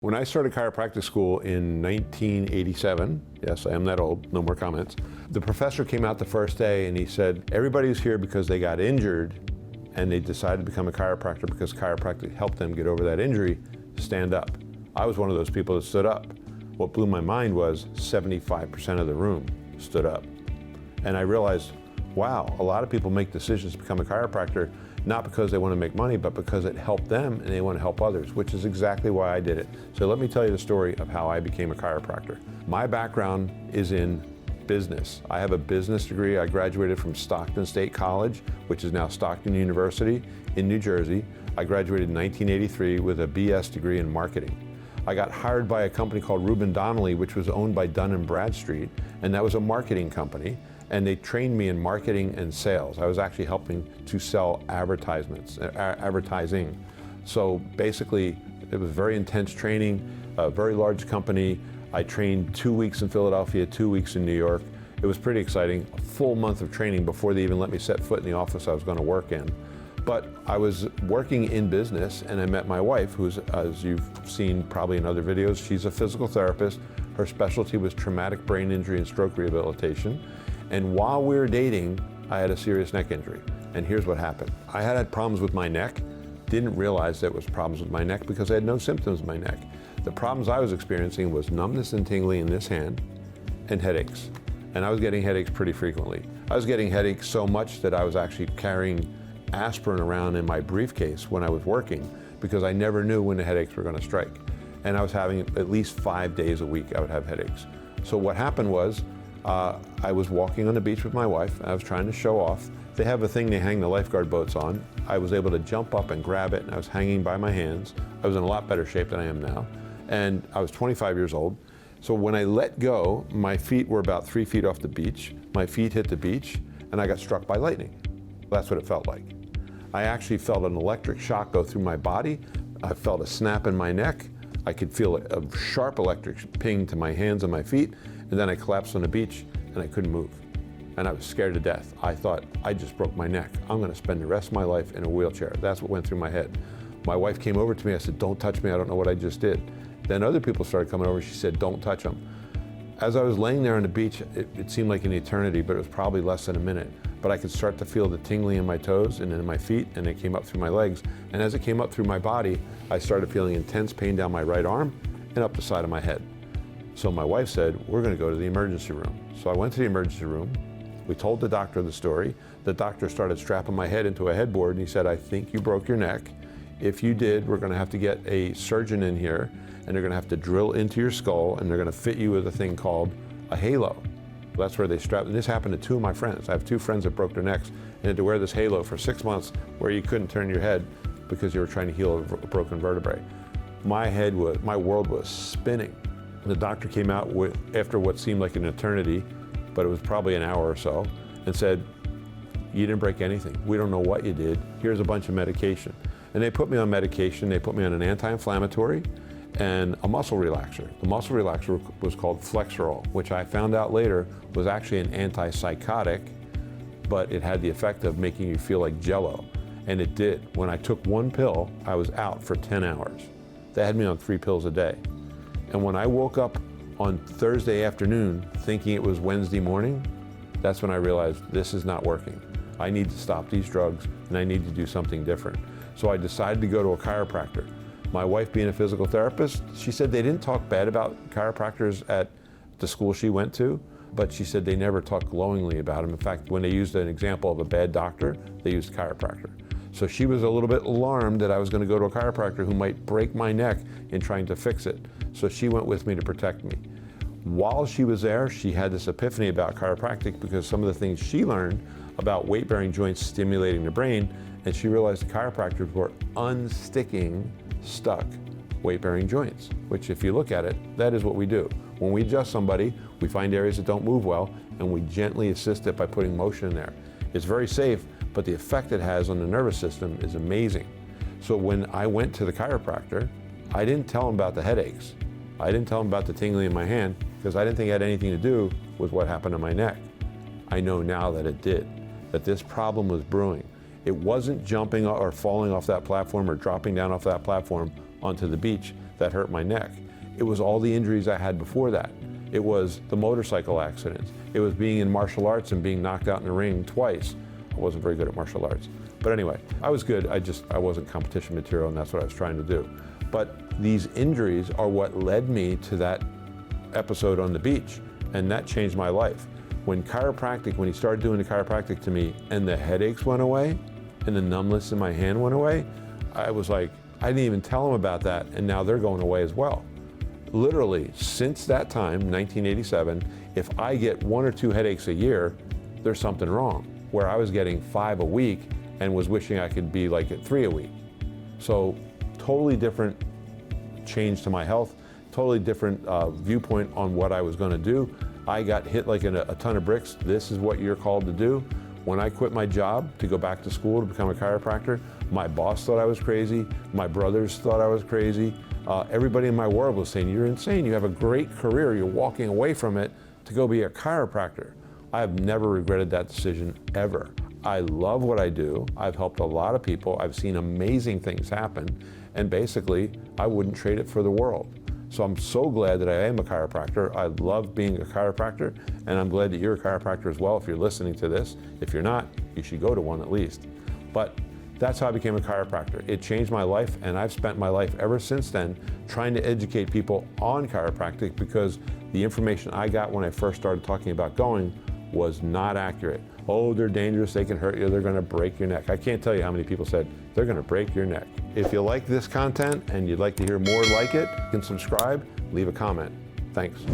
When I started chiropractic school in 1987, yes, I am that old, no more comments, the professor came out the first day and he said, everybody's here because they got injured and they decided to become a chiropractor because chiropractic helped them get over that injury, stand up. I was one of those people that stood up. What blew my mind was 75% of the room stood up. And I realized, wow, a lot of people make decisions to become a chiropractor not because they want to make money, but because it helped them and they want to help others, which is exactly why I did it. So let me tell you the story of how I became a chiropractor. My background is in business. I have a business degree. I graduated from Stockton State College, which is now Stockton University in New Jersey. I graduated in 1983 with a BS degree in marketing. I got hired by a company called Reuben Donnelly, which was owned by Dun & Bradstreet, and that was a marketing company. And they trained me in marketing and sales. I was actually helping to sell advertising. So basically, it was very intense training, a very large company. I trained 2 weeks in Philadelphia, 2 weeks in New York. It was pretty exciting, a full month of training before they even let me set foot in the office I was going to work in. But I was working in business and I met my wife, who's, as you've seen probably in other videos, she's a physical therapist. Her specialty was traumatic brain injury and stroke rehabilitation. And while we were dating, I had a serious neck injury. And here's what happened. I had problems with my neck, didn't realize there was problems with my neck because I had no symptoms in my neck. The problems I was experiencing was numbness and tingling in this hand and headaches. And I was getting headaches pretty frequently. I was getting headaches so much that I was actually carrying aspirin around in my briefcase when I was working because I never knew when the headaches were going to strike. And I was having at least 5 days a week I would have headaches. So what happened was, I was walking on the beach with my wife. I was trying to show off. They have a thing they hang the lifeguard boats on. I was able to jump up and grab it, and I was hanging by my hands. I was in a lot better shape than I am now. And I was 25 years old. So when I let go, my feet were about 3 feet off the beach. My feet hit the beach, and I got struck by lightning. That's what it felt like. I actually felt an electric shock go through my body. I felt a snap in my neck. I could feel a sharp electric ping to my hands and my feet, and then I collapsed on the beach and I couldn't move. And I was scared to death. I thought, I just broke my neck. I'm gonna spend the rest of my life in a wheelchair. That's what went through my head. My wife came over to me, I said, don't touch me, I don't know what I just did. Then other people started coming over, she said, don't touch him. As I was laying there on the beach, it seemed like an eternity, but it was probably less than a minute. But I could start to feel the tingling in my toes and in my feet, and it came up through my legs. And as it came up through my body, I started feeling intense pain down my right arm and up the side of my head. So my wife said, we're gonna go to the emergency room. So I went to the emergency room. We told the doctor the story. The doctor started strapping my head into a headboard and he said, I think you broke your neck. If you did, we're gonna have to get a surgeon in here and they're gonna have to drill into your skull and they're gonna fit you with a thing called a halo. That's where they strapped, and this happened to 2 of my friends. I have 2 friends that broke their necks and had to wear this halo for 6 months where you couldn't turn your head because you were trying to heal a broken vertebrae. My world was spinning. The doctor came out after what seemed like an eternity, but it was probably an hour or so, and said, you didn't break anything. We don't know what you did. Here's a bunch of medication. And they put me on medication. They put me on an anti-inflammatory and a muscle relaxer. The muscle relaxer was called Flexerol, which I found out later was actually an antipsychotic, but it had the effect of making you feel like Jell-O. And it did. When I took 1 pill, I was out for 10 hours. They had me on 3 pills a day. And when I woke up on Thursday afternoon thinking it was Wednesday morning, that's when I realized this is not working. I need to stop these drugs and I need to do something different. So I decided to go to a chiropractor. My wife, being a physical therapist, she said they didn't talk bad about chiropractors at the school she went to, but she said they never talked glowingly about them. In fact, when they used an example of a bad doctor, they used chiropractor. So she was a little bit alarmed that I was going to go to a chiropractor who might break my neck in trying to fix it. So she went with me to protect me. While she was there, she had this epiphany about chiropractic because some of the things she learned about weight-bearing joints stimulating the brain, and she realized the chiropractors were unsticking stuck weight-bearing joints, which if you look at it, that is what we do. When we adjust somebody, we find areas that don't move well, and we gently assist it by putting motion in there. It's very safe, but the effect it has on the nervous system is amazing. So when I went to the chiropractor, I didn't tell him about the headaches. I didn't tell him about the tingling in my hand because I didn't think it had anything to do with what happened to my neck. I know now that it did, that this problem was brewing. It wasn't jumping or falling off that platform or dropping down off that platform onto the beach that hurt my neck. It was all the injuries I had before that. It was the motorcycle accidents. It was being in martial arts and being knocked out in the ring twice. I wasn't very good at martial arts. But anyway, I was good. I wasn't competition material, and that's what I was trying to do. But these injuries are what led me to that episode on the beach, and that changed my life. When he started doing the chiropractic to me and the headaches went away and the numbness in my hand went away, I was like, I didn't even tell him about that, and now they're going away as well. Literally, since that time, 1987, if I get 1 or 2 headaches a year, there's something wrong. Where I was getting 5 a week and was wishing I could be like at 3 a week. So totally different change to my health, totally different viewpoint on what I was gonna do. I got hit like in a ton of bricks. This is what you're called to do. When I quit my job to go back to school to become a chiropractor, my boss thought I was crazy. My brothers thought I was crazy. Everybody in my world was saying, you're insane. You have a great career. You're walking away from it to go be a chiropractor. I have never regretted that decision ever. I love what I do. I've helped a lot of people. I've seen amazing things happen. And basically, I wouldn't trade it for the world. So I'm so glad that I am a chiropractor. I love being a chiropractor, and I'm glad that you're a chiropractor as well if you're listening to this. If you're not, you should go to one at least. But that's how I became a chiropractor. It changed my life, and I've spent my life ever since then trying to educate people on chiropractic, because the information I got when I first started talking about going was not accurate. Oh, they're dangerous, they can hurt you, they're gonna break your neck. I can't tell you how many people said, they're gonna break your neck. If you like this content and you'd like to hear more like it, you can subscribe, leave a comment. Thanks.